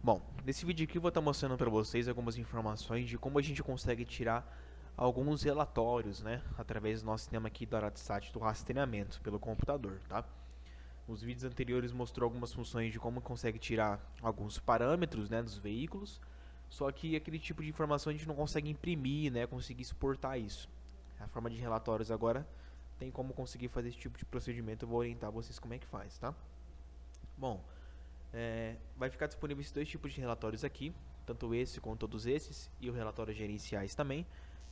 Bom, nesse vídeo aqui eu vou estar mostrando para vocês algumas informações de como a gente consegue tirar alguns relatórios, né, através do nosso sistema aqui da ArataStat do rastreamento pelo computador, tá? Os vídeos anteriores mostrou algumas funções de como consegue tirar alguns parâmetros, né, dos veículos, só que aquele tipo de informação a gente não consegue imprimir, né, conseguir exportar isso. A forma de relatórios agora tem como conseguir fazer esse tipo de procedimento, eu vou orientar vocês como é que faz, tá? Bom, vai ficar disponível esses dois tipos de relatórios aqui, tanto esse quanto todos esses, e os relatórios gerenciais também.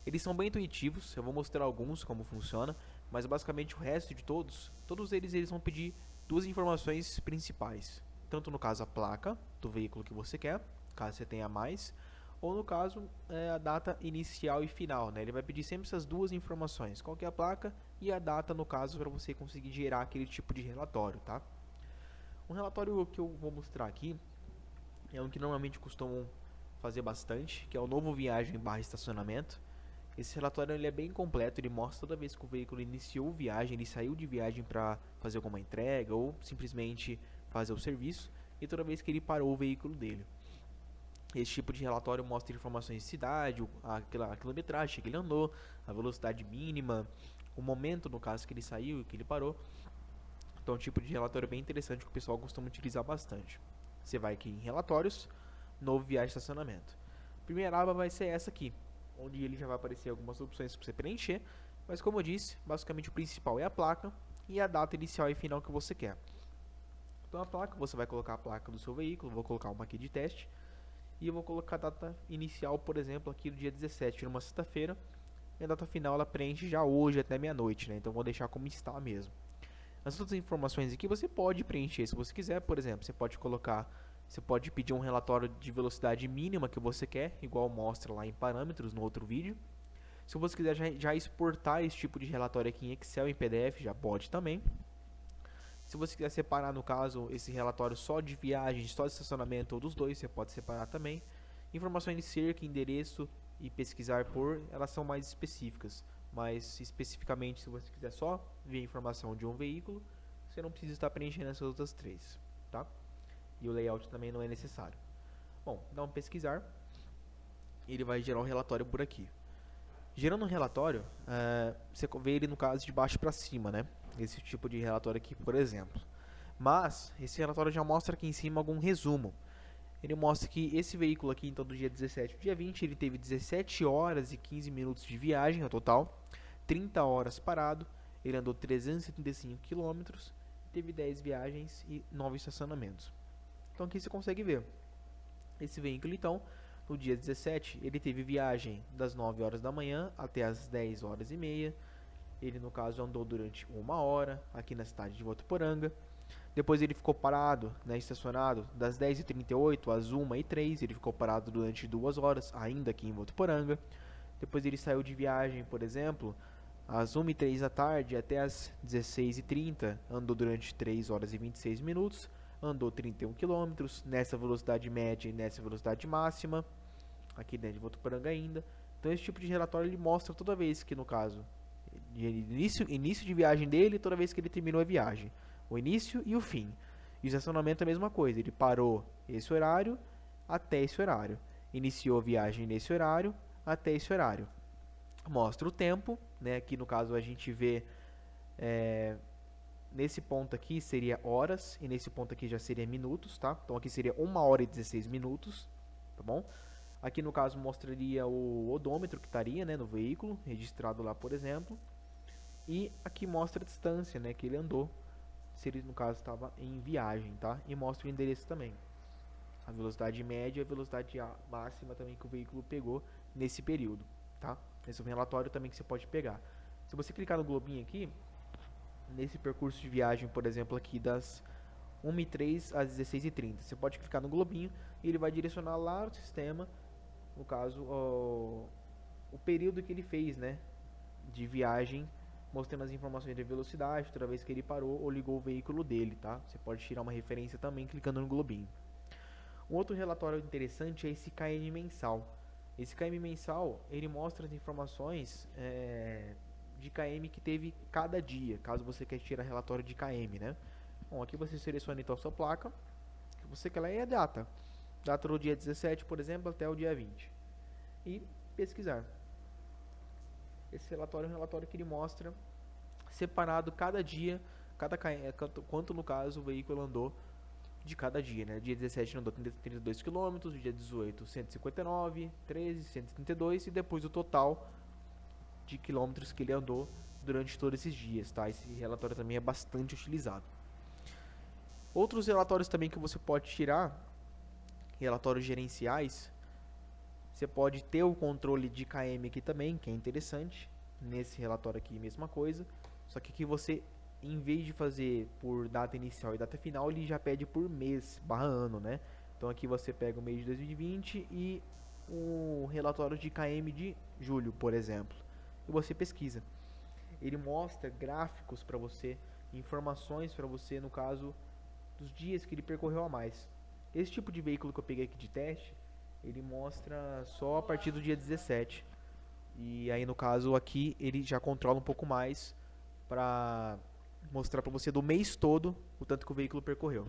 Eles são bem intuitivos, eu vou mostrar alguns como funciona, mas basicamente o resto de todos eles vão pedir duas informações principais. Tanto no caso a placa do veículo que você quer, caso você tenha mais, ou no caso a data inicial e final, né? Ele vai pedir sempre essas duas informações, qual que é a placa e a data no caso para você conseguir gerar aquele tipo de relatório, tá? Um relatório que eu vou mostrar aqui é um que normalmente costumam fazer bastante, que é o novo viagem barra estacionamento. Esse relatório ele é bem completo, ele mostra toda vez que o veículo iniciou viagem, ele saiu de viagem para fazer alguma entrega ou simplesmente fazer o serviço, e toda vez que ele parou o veículo dele. Esse tipo de relatório mostra informações de cidade, a quilometragem que ele andou, a velocidade mínima, o momento no caso que ele saiu e que ele parou. Então é um tipo de relatório bem interessante que o pessoal costuma utilizar bastante. Você vai aqui em relatórios, novo viagem e estacionamento. A primeira aba vai ser essa aqui, onde ele já vai aparecer algumas opções para você preencher, mas como eu disse, basicamente o principal é a placa e a data inicial e final que você quer. Então a placa, você vai colocar a placa do seu veículo, vou colocar uma aqui de teste, e eu vou colocar a data inicial, por exemplo, aqui do dia 17, numa sexta-feira, e a data final ela preenche já hoje até meia-noite, né? Então vou deixar como está mesmo. As outras informações aqui você pode preencher se você quiser, por exemplo, você pode pedir um relatório de velocidade mínima que você quer, igual mostra lá em parâmetros no outro vídeo. Se você quiser já exportar esse tipo de relatório aqui em Excel, em PDF, já pode também. Se você quiser separar, no caso, esse relatório só de viagem, só de estacionamento ou dos dois, você pode separar também. Informações de cerca, endereço e pesquisar por, elas são mais específicas. Mas especificamente, se você quiser só ver a informação de um veículo, você não precisa estar preenchendo essas outras três, tá? E o layout também não é necessário. Bom, dá um pesquisar e ele vai gerar um relatório por aqui. Gerando um relatório, você vê ele no caso de baixo para cima, né? Esse tipo de relatório aqui, por exemplo. Mas esse relatório já mostra aqui em cima algum resumo. Ele mostra que esse veículo aqui, então do dia 17 ao dia 20, ele teve 17 horas e 15 minutos de viagem no total, 30 horas parado, ele andou 375 quilômetros, teve 10 viagens e 9 estacionamentos. Então aqui você consegue ver. Esse veículo então, no dia 17, ele teve viagem das 9 horas da manhã até as 10 horas e meia. Ele no caso andou durante uma hora aqui na cidade de Votuporanga. Depois ele ficou parado, né, estacionado, das 10h38 às 1h03. Ele ficou parado durante 2 horas, ainda aqui em Votuporanga. Depois ele saiu de viagem, por exemplo, às 1h03 da tarde até às 16h30. Andou durante 3 horas e 26 minutos. Andou 31 quilômetros nessa velocidade média e nessa velocidade máxima. Aqui dentro de Votuporanga ainda. Então esse tipo de relatório ele mostra toda vez que, no caso, início de viagem dele, toda vez que ele terminou a viagem. O início e o fim. E o estacionamento é a mesma coisa. Ele parou esse horário até esse horário. Iniciou a viagem nesse horário até esse horário. Mostra o tempo, né? Aqui no caso a gente vê nesse ponto aqui seria horas e nesse ponto aqui já seria minutos, tá? Então aqui seria 1 hora e 16 minutos, tá bom? Aqui no caso mostraria o odômetro que estaria, né, no veículo, registrado lá, por exemplo. E aqui mostra a distância, né, que ele andou, se ele no caso estava em viagem, tá? E mostra o endereço também. A velocidade média e a velocidade máxima também que o veículo pegou nesse período, tá? Esse é um relatório também que você pode pegar. Se você clicar no globinho aqui, nesse percurso de viagem, por exemplo, aqui das 1h03 às 16h30, você pode clicar no globinho e ele vai direcionar lá no sistema, no caso, o período que ele fez, né, de viagem, mostrando as informações de velocidade, toda vez que ele parou ou ligou o veículo dele, tá? Você pode tirar uma referência também clicando no globinho. Um outro relatório interessante é esse KM mensal. Esse KM mensal, ele mostra as informações de KM que teve cada dia, caso você quer tirar relatório de KM, né? Bom, aqui você seleciona então a sua placa, que você quer lá é a data. data do dia 17, por exemplo, até o dia 20. E pesquisar. Esse relatório é um relatório que ele mostra separado cada dia, quanto no caso o veículo andou de cada dia, né? Dia 17 andou 32 km, dia 18 159, 13 132 e depois o total de quilômetros que ele andou durante todos esses dias, tá? Esse relatório também é bastante utilizado. Outros relatórios também que você pode tirar, relatórios gerenciais, você pode ter o controle de KM aqui também, que é interessante. Nesse relatório aqui, mesma coisa. Só que aqui você, em vez de fazer por data inicial e data final, ele já pede por mês, barra ano, né? Então aqui você pega o mês de 2020 e o relatório de KM de julho, por exemplo. E você pesquisa. Ele mostra gráficos para você, informações para você, no caso dos dias que ele percorreu a mais. Esse tipo de veículo que eu peguei aqui de teste, ele mostra só a partir do dia 17. E aí no caso aqui ele já controla um pouco mais para mostrar para você do mês todo o tanto que o veículo percorreu.